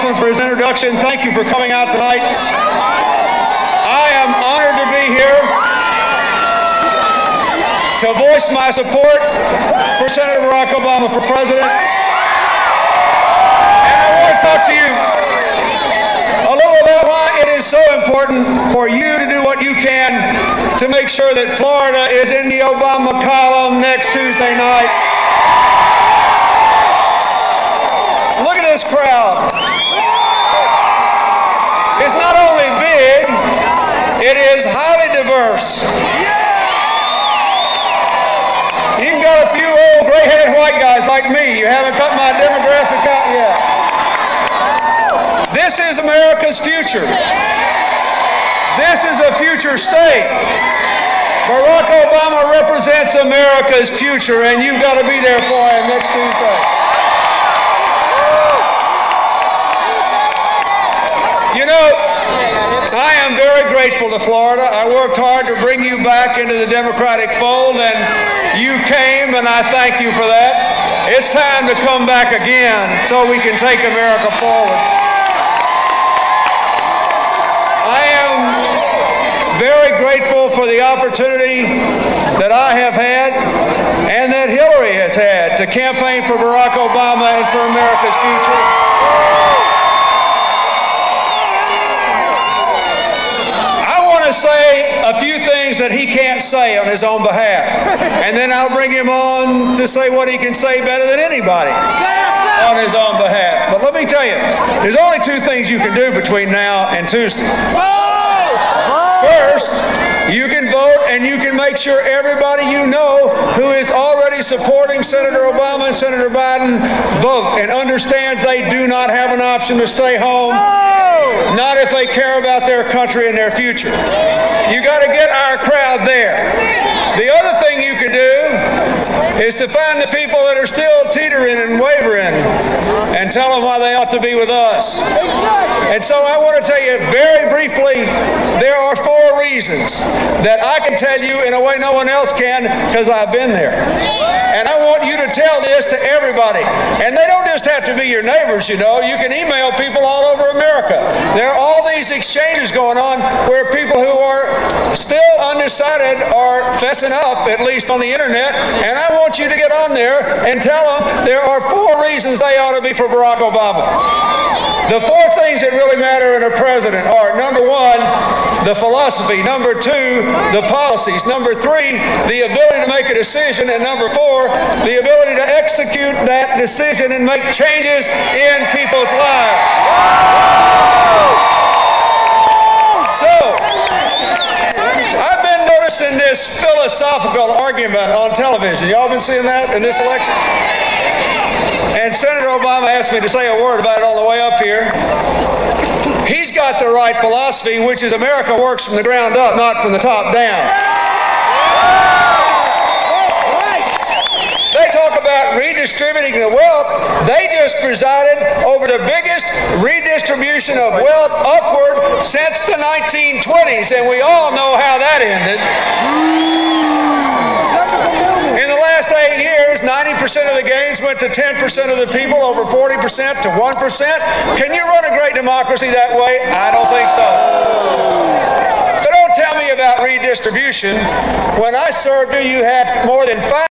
Congressman, for his introduction. Thank you for coming out tonight. I am honored to be here to voice my support for Senator Barack Obama for president. And I want to talk to you a little about why it is so important for you to do what you can to make sure that Florida is in the Obama column next Tuesday night. Look at this crowd. It's not only big, it is highly diverse. You can got a few old gray-headed white guys like me. You haven't cut my demographic out yet. This is America's future. This is a future state. Barack Obama represents America's future, and you've got to be there for him next Tuesday. You know, I am very grateful to Florida. I worked hard to bring you back into the Democratic fold, and you came, and I thank you for that. It's time to come back again so we can take America forward. I am very grateful for the opportunity that I have had and that Hillary has had to campaign for Barack Obama and for America's future. Say a few things that he can't say on his own behalf, and then I'll bring him on to say what he can say better than anybody on his own behalf. But let me tell you, there's only two things you can do between now and Tuesday. First, you can vote and you can make sure everybody you know who is already supporting Senator Obama and Senator Biden vote and understands they do not have an option to stay home. Not if they care about their country and their future. You got to get our crowd there. The other thing you can do is to find the people that are still teetering and wavering and tell them why they ought to be with us. And so I want to tell you very briefly, there are 4 reasons that I can tell you in a way no one else can because I've been there. And I want you to tell this to everybody. And they don't just have to be your neighbors, you know. You can email people all over America. There are all these exchanges going on where people who are still undecided are fessing up, at least on the internet. And I want you to get on there and tell them there are 4 reasons they ought to be for Barack Obama. The 4 things that really matter in a president are, number 1, the philosophy. Number 2, the policies. Number 3, the ability to make a decision. And number 4, the ability to execute that decision and make changes in people's lives. So, I've been noticing this philosophical argument on television. Y'all been seeing that in this election? And Senator Obama asked me to say a word about it on the way up here. He's got the right philosophy, which is America works from the ground up, not from the top down. They talk about redistributing the wealth. They just presided over the biggest redistribution of wealth upward since the 1920s, and we all know how that ended. In the last 8 years, 90% of the gains went to 10% of the people, over 40% to 1%. Can you run a great democracy that way? I don't think so. So don't tell me about redistribution. When I served you, you had more than 5